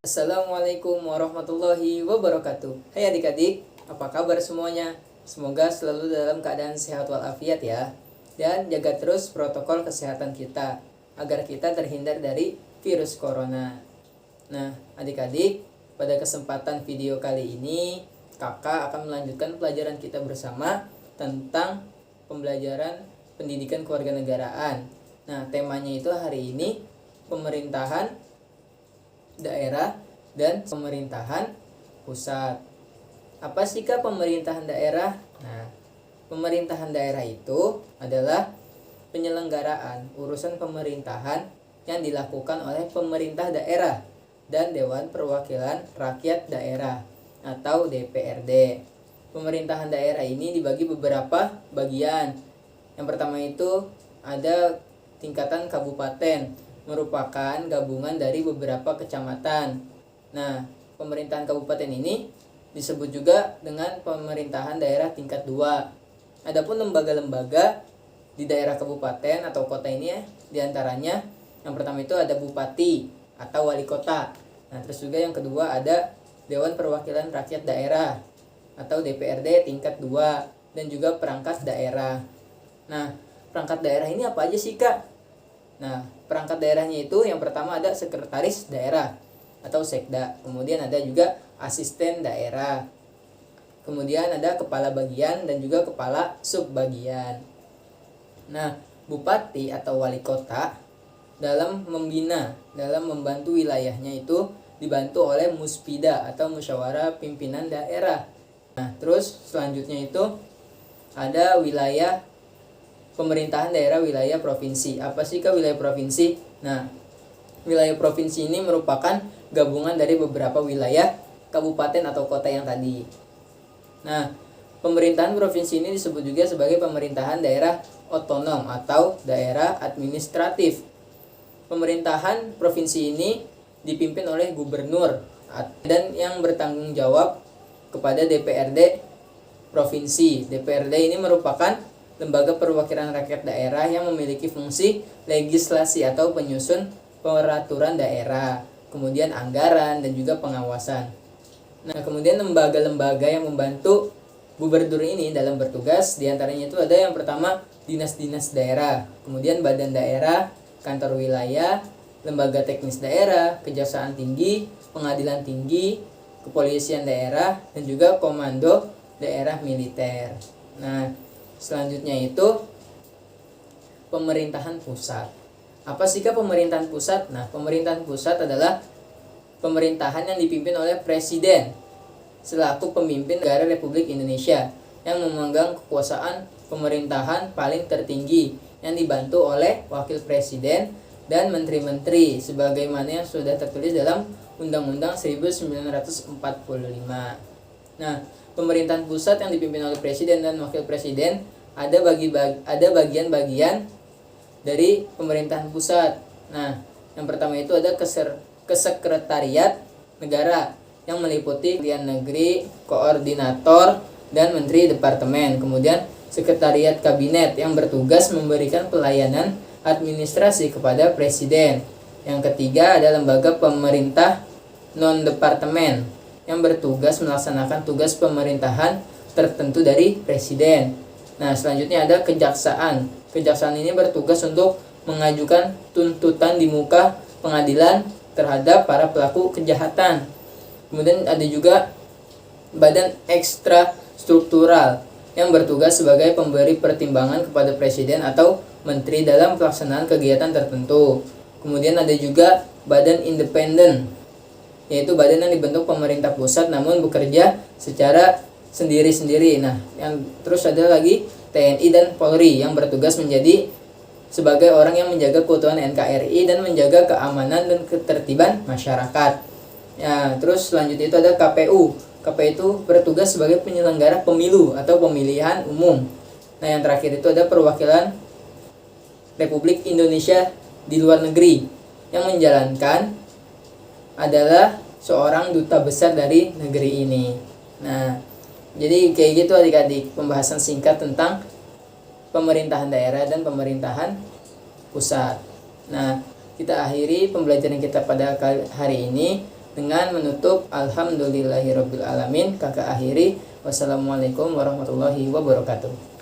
Assalamualaikum warahmatullahi wabarakatuh. Hai adik-adik, apa kabar semuanya? Semoga selalu dalam keadaan sehat walafiat ya. Dan jaga terus protokol kesehatan kita agar kita terhindar dari virus corona. Nah, adik-adik, pada kesempatan video kali ini kakak akan melanjutkan pelajaran kita bersama tentang pembelajaran pendidikan kewarganegaraan. Nah, temanya itu hari ini pemerintahan daerah dan pemerintahan pusat. Apa sih Kak pemerintahan daerah? Nah, pemerintahan daerah itu adalah penyelenggaraan urusan pemerintahan yang dilakukan oleh pemerintah daerah dan Dewan Perwakilan Rakyat Daerah atau DPRD. Pemerintahan daerah ini dibagi beberapa bagian. Yang pertama itu ada tingkatan kabupaten, merupakan gabungan dari beberapa kecamatan. Nah, pemerintahan kabupaten ini disebut juga dengan pemerintahan daerah tingkat 2. Adapun lembaga-lembaga di daerah kabupaten atau kota ini diantaranya yang pertama itu ada bupati atau wali kota. Nah, terus juga yang kedua ada Dewan Perwakilan Rakyat Daerah atau DPRD tingkat 2 dan juga perangkat daerah. Nah, perangkat daerah ini apa aja sih Kak? Nah, perangkat daerahnya itu yang pertama ada sekretaris daerah atau sekda. Kemudian ada juga asisten daerah. Kemudian ada kepala bagian dan juga kepala subbagian. Nah, bupati atau wali kota dalam membantu wilayahnya itu dibantu oleh muspida atau musyawarah pimpinan daerah. Nah, terus selanjutnya itu ada wilayah pemerintahan daerah wilayah provinsi. Apa sih Kak wilayah provinsi? Nah, wilayah provinsi ini merupakan gabungan dari beberapa wilayah kabupaten atau kota yang tadi. Nah, pemerintahan provinsi ini disebut juga sebagai pemerintahan daerah otonom atau daerah administratif. Pemerintahan provinsi ini dipimpin oleh gubernur dan yang bertanggung jawab kepada DPRD provinsi. DPRD ini merupakan lembaga perwakilan rakyat daerah yang memiliki fungsi legislasi atau penyusun peraturan daerah, kemudian anggaran dan juga pengawasan. Nah, kemudian lembaga-lembaga yang membantu gubernur ini dalam bertugas, diantaranya itu ada yang pertama dinas-dinas daerah, kemudian badan daerah, kantor wilayah, lembaga teknis daerah, kejaksaan tinggi, pengadilan tinggi, kepolisian daerah, dan juga komando daerah militer. Nah, selanjutnya itu pemerintahan pusat. Apa sih Kak pemerintahan pusat? Nah, pemerintahan pusat adalah pemerintahan yang dipimpin oleh presiden selaku pemimpin negara Republik Indonesia yang memegang kekuasaan pemerintahan paling tertinggi yang dibantu oleh wakil presiden dan menteri-menteri sebagaimana yang sudah tertulis dalam Undang-Undang 1945. Nah, pemerintahan pusat yang dipimpin oleh presiden dan wakil presiden ada bagian-bagian dari pemerintahan pusat. Nah, yang pertama itu ada kesekretariat negara yang meliputi Kementerian Negeri, koordinator, dan menteri departemen. Kemudian sekretariat kabinet yang bertugas memberikan pelayanan administrasi kepada presiden. Yang ketiga ada lembaga pemerintah non-departemen yang bertugas melaksanakan tugas pemerintahan tertentu dari presiden. Nah, selanjutnya ada kejaksaan. Kejaksaan ini bertugas untuk mengajukan tuntutan di muka pengadilan terhadap para pelaku kejahatan. Kemudian ada juga badan ekstra struktural yang bertugas sebagai pemberi pertimbangan kepada presiden atau menteri dalam pelaksanaan kegiatan tertentu. Kemudian ada juga badan independen, yaitu badan yang dibentuk pemerintah pusat namun bekerja secara sendiri-sendiri. Nah, yang terus ada lagi TNI dan Polri yang bertugas menjadi sebagai orang yang menjaga keutuhan NKRI dan menjaga keamanan dan ketertiban masyarakat. Ya, terus selanjutnya itu ada KPU. KPU itu bertugas sebagai penyelenggara pemilu atau pemilihan umum. Nah, yang terakhir itu ada perwakilan Republik Indonesia di luar negeri yang menjalankan adalah seorang duta besar dari negeri ini. Nah, jadi kayak gitu adik-adik pembahasan singkat tentang pemerintahan daerah dan pemerintahan pusat. Nah, kita akhiri pembelajaran kita pada hari ini dengan menutup alhamdulillahirabbil alamin. Kakak akhiri, wassalamualaikum warahmatullahi wabarakatuh.